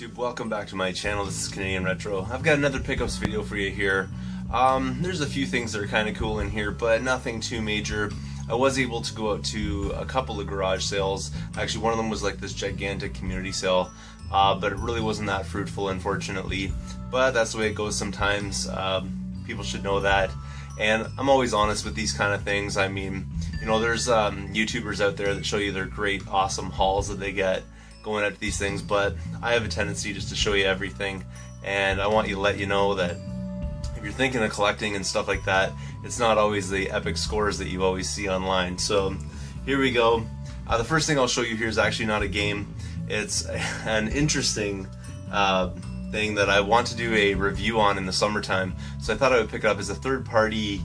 YouTube, welcome back to my channel. This is Canadian Retro. I've got another pickups video for you here. There's a few things that are kind of cool in here, but nothing too major. I was able to go out to a couple of garage sales. Actually, one of them was like this gigantic community sale, but it really wasn't that fruitful, unfortunately. But that's the way it goes sometimes. People should know that. And I'm always honest with these kind of things. I mean, you know, there's YouTubers out there that show you their great, awesome hauls that they get going out to these things, but I have a tendency just to show you everything, and I want you to let you know that if you're thinking of collecting and stuff like that, it's not always the epic scores that you always see online. So here we go. The first thing I'll show you here is actually not a game. It's an interesting thing that I want to do a review on in the summertime, so I thought I would pick it up as a third-party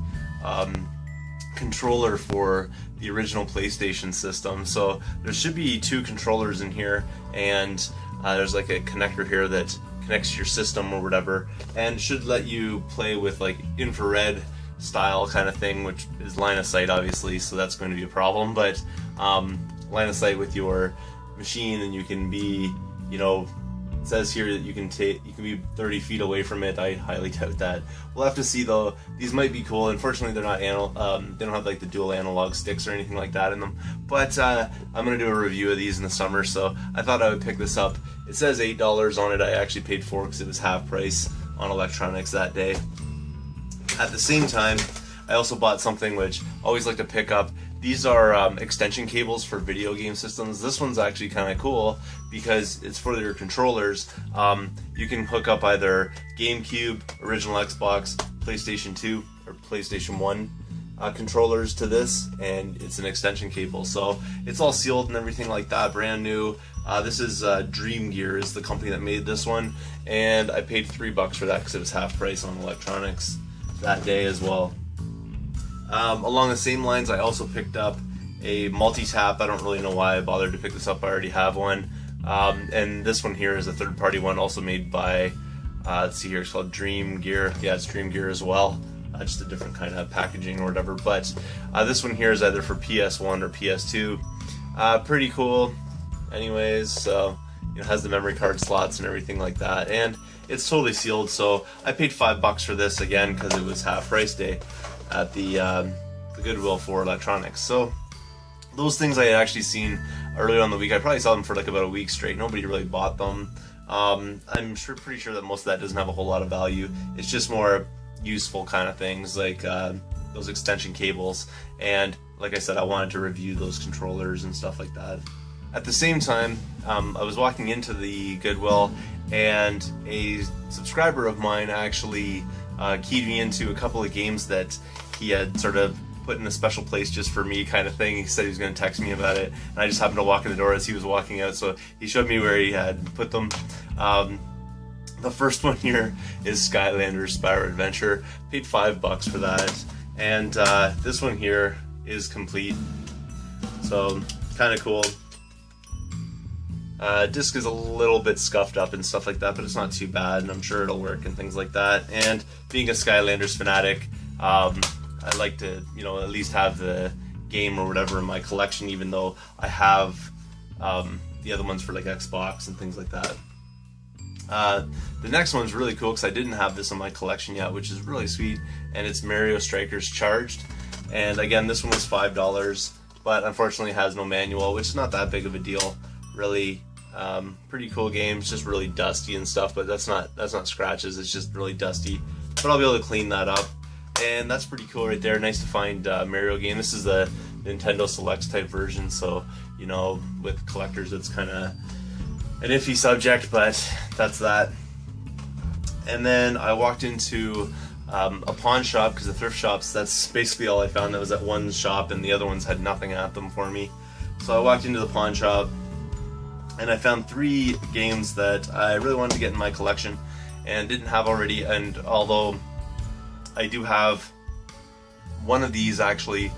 controller for the original PlayStation system. So there should be two controllers in here, and there's like a connector here that connects to your system or whatever, and should let you play with like infrared style kind of thing, which is line of sight obviously, so that's going to be a problem, but line of sight with your machine, and you can be, you know, it says here that you can be 30 feet away from it. I highly doubt that. We'll have to see though. These might be cool. Unfortunately, they're not they don't have like the dual analog sticks or anything like that in them. But I'm gonna do a review of these in the summer, so I thought I would pick this up. It says $8 on it. I actually paid $4 because it was half price on electronics that day. At the same time, I also bought something which I always like to pick up. These are extension cables for video game systems. This one's actually kind of cool because it's for your controllers. You can hook up either GameCube, original Xbox, PlayStation 2, or PlayStation 1 controllers to this, and it's an extension cable. So it's all sealed and everything like that, brand new. This is Dream Gear is the company that made this one, and I paid $3 for that because it was half price on electronics that day as well. Along the same lines, I also picked up a multi-tap. I don't really know why I bothered to pick this up. I already have one. And this one here is a third-party one, also made by, let's see here, it's called Dream Gear. Yeah, it's Dream Gear as well. Just a different kind of packaging or whatever. But this one here is either for PS1 or PS2. Pretty cool. Anyways, so you know, it has the memory card slots and everything like that. And it's totally sealed, so I paid $5 for this again because it was half price day at the Goodwill for electronics. So those things I had actually seen earlier on the week. I probably saw them for like about a week straight. Nobody really bought them. I'm pretty sure that most of that doesn't have a whole lot of value. It's just more useful kind of things like those extension cables, and like I said, I wanted to review those controllers and stuff like that. At the same time, I was walking into the Goodwill, and a subscriber of mine actually keyed me into a couple of games that he had sort of put in a special place just for me kind of thing. He said he was going to text me about it, and I just happened to walk in the door as he was walking out, so he showed me where he had put them. The first one here is Skylanders Spyro Adventure. Paid $5 for that, and this one here is complete, so kind of cool. Disc is a little bit scuffed up and stuff like that, but it's not too bad, and I'm sure it'll work and things like that. And being a Skylanders fanatic, I like to, you know, at least have the game or whatever in my collection, even though I have the other ones for like Xbox and things like that. The next one's really cool because I didn't have this in my collection yet, which is really sweet, and it's Mario Strikers Charged. And again, this one was $5, but unfortunately it has no manual, which is not that big of a deal, really. Pretty cool game. It's just really dusty and stuff, but that's not scratches, it's just really dusty, but I'll be able to clean that up, and that's pretty cool right there. Nice to find Mario game. This is the Nintendo Selects type version, so you know, with collectors it's kind of an iffy subject, but that's that. And then I walked into a pawn shop, because the thrift shops, that's basically all I found. That was at one shop, and the other ones had nothing at them for me. So I walked into the pawn shop, and I found 3 games that I really wanted to get in my collection and didn't have already. And although I do have one of these actually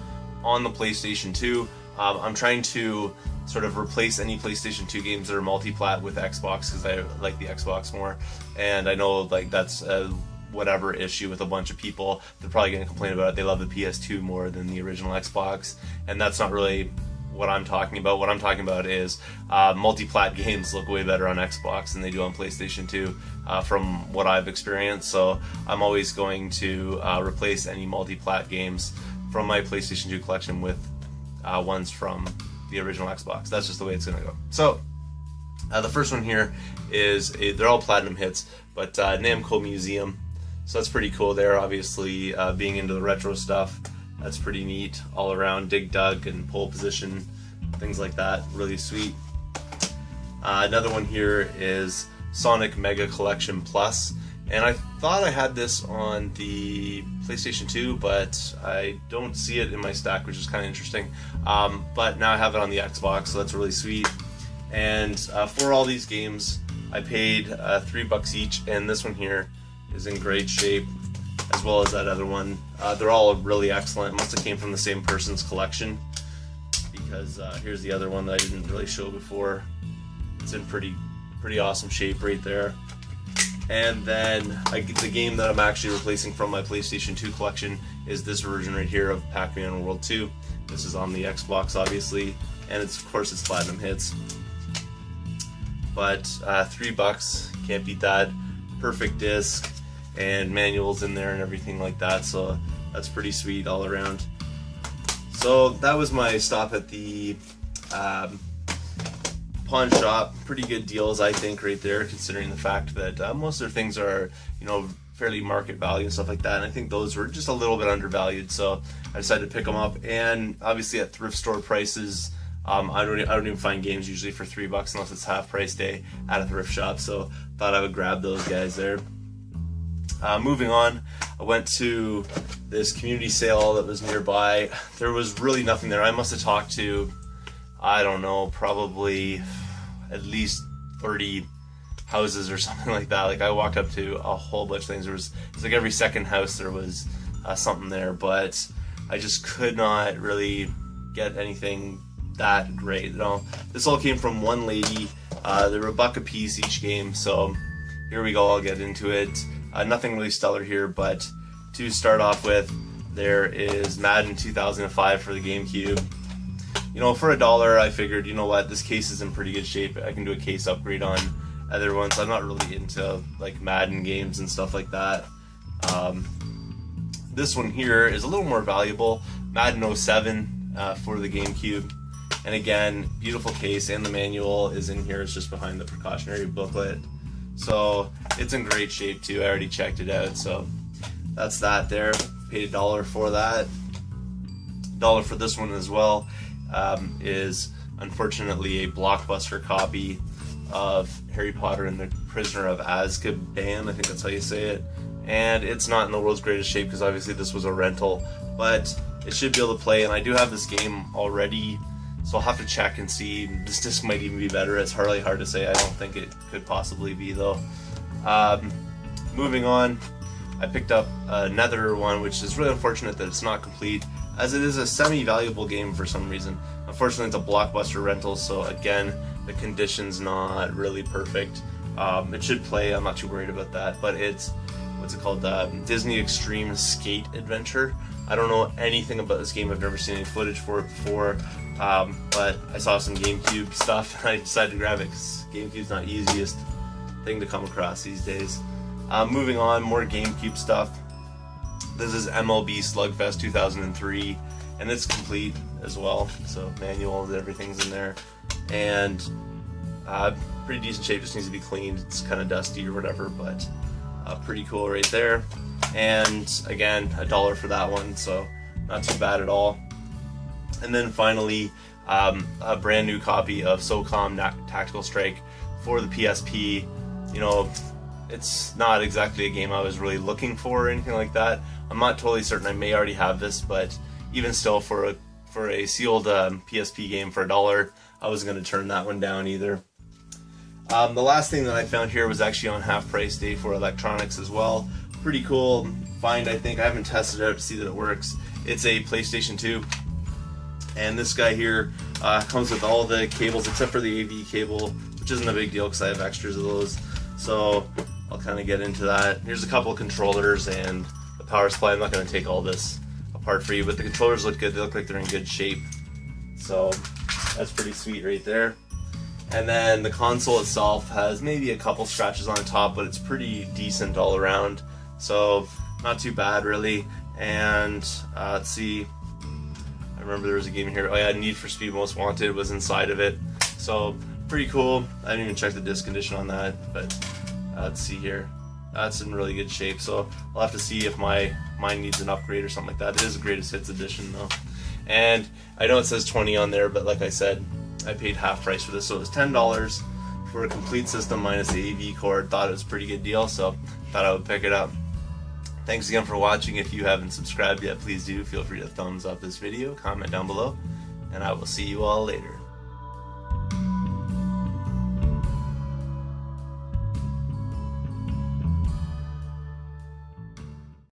on the PlayStation 2, I'm trying to sort of replace any PlayStation 2 games that are multi-plat with Xbox, because I like the Xbox more, and I know like that's whatever issue with a bunch of people. They're probably going to complain about it. They love the PS2 more than the original Xbox, and that's not really what I'm talking about. What I'm talking about is multi-plat games look way better on Xbox than they do on PlayStation 2 from what I've experienced. So I'm always going to replace any multi-plat games from my PlayStation 2 collection with ones from the original Xbox. That's just the way it's going to go. So the first one here is they're all platinum hits, but Namco Museum. So that's pretty cool there. Obviously, being into the retro stuff, that's pretty neat all around. Dig Dug and Pole Position, things like that, really sweet. Another one here is Sonic Mega Collection Plus, and I thought I had this on the PlayStation 2, but I don't see it in my stack, which is kind of interesting. But now I have it on the Xbox, so that's really sweet. And for all these games, I paid $3 each, and this one here is in great shape, as well as that other one. They're all really excellent. It must have came from the same person's collection, because here's the other one that I didn't really show before. It's in pretty awesome shape right there. And then the game that I'm actually replacing from my PlayStation 2 collection is this version right here of Pac-Man World 2. This is on the Xbox, obviously, and of course it's platinum hits. But $3, can't beat that. Perfect disc and manuals in there and everything like that, so that's pretty sweet all around. So that was my stop at the pawn shop. Pretty good deals, I think, right there, considering the fact that most of their things are, fairly market value and stuff like that, and I think those were just a little bit undervalued, so I decided to pick them up. And obviously at thrift store prices, I don't even find games usually for $3 unless it's half price day at a thrift shop, so thought I would grab those guys there. Moving on, I went to this community sale that was nearby. There was really nothing there. I must have talked to, I don't know, probably at least 30 houses or something like that. Like, I walked up to a whole bunch of things. It's like every second house there was something there, but I just could not really get anything that great. This all came from one lady. They were $1 a piece each game, so here we go. I'll get into it. Nothing really stellar here, but to start off with, there is Madden 2005 for the GameCube. For $1, I figured, this case is in pretty good shape. I can do a case upgrade on other ones. I'm not really into like Madden games and stuff like that. This one here is a little more valuable. Madden 07 for the GameCube. And again, beautiful case, and the manual is in here. It's just behind the precautionary booklet. So it's in great shape too. I already checked it out. So that's that there. Paid $1 for that. $1 for this one as well. Is unfortunately a Blockbuster copy of Harry Potter and the Prisoner of Azkaban. I think that's how you say it. And it's not in the world's greatest shape because obviously this was a rental, but it should be able to play. And I do have this game already, so I'll have to check and see. This disc might even be better. It's really hard to say. I don't think it could possibly be, though. Moving on, I picked up another one, which is really unfortunate that it's not complete, as it is a semi-valuable game for some reason. Unfortunately, it's a Blockbuster rental, so again, the condition's not really perfect. It should play. I'm not too worried about that, but it's, what's it called? Disney Extreme Skate Adventure. I don't know anything about this game. I've never seen any footage for it before, but I saw some GameCube stuff and I decided to grab it because GameCube's not the easiest thing to come across these days. Moving on, more GameCube stuff. This is MLB Slugfest 2003, and it's complete as well. So manual, everything's in there, and pretty decent shape. Just needs to be cleaned. It's kind of dusty or whatever, but pretty cool right there. And again, $1 for that one, so not too bad at all. And then finally, a brand new copy of SOCOM Tactical Strike for the PSP. It's not exactly a game I was really looking for or anything like that. I'm not totally certain. I may already have this, but even still, for a sealed PSP game for $1, I wasn't going to turn that one down either. The last thing that I found here was actually on half price day for electronics as well. Pretty cool find, I think. I haven't tested it out to see that it works. It's a PlayStation 2, and this guy here comes with all the cables except for the AV cable, which isn't a big deal because I have extras of those. So I'll kind of get into that. Here's a couple of controllers and the power supply. I'm not going to take all this apart for you, but the controllers look good. They look like they're in good shape. So That's pretty sweet right there. And then the console itself has maybe a couple scratches on the top, but it's pretty decent all around. So not too bad really. And let's see, I remember there was a game here. Oh yeah, Need for Speed Most Wanted was inside of it. So pretty cool. I didn't even check the disc condition on that, but let's see here. That's in really good shape. So I'll have to see if mine needs an upgrade or something like that. It is a greatest hits edition though. And I know it says 20 on there, but like I said, I paid half price for this, so it was $10 for a complete system minus the AV cord. Thought it was a pretty good deal, so thought I would pick it up. Thanks again for watching. If you haven't subscribed yet, please do. Feel free to thumbs up this video, comment down below, and I will see you all later.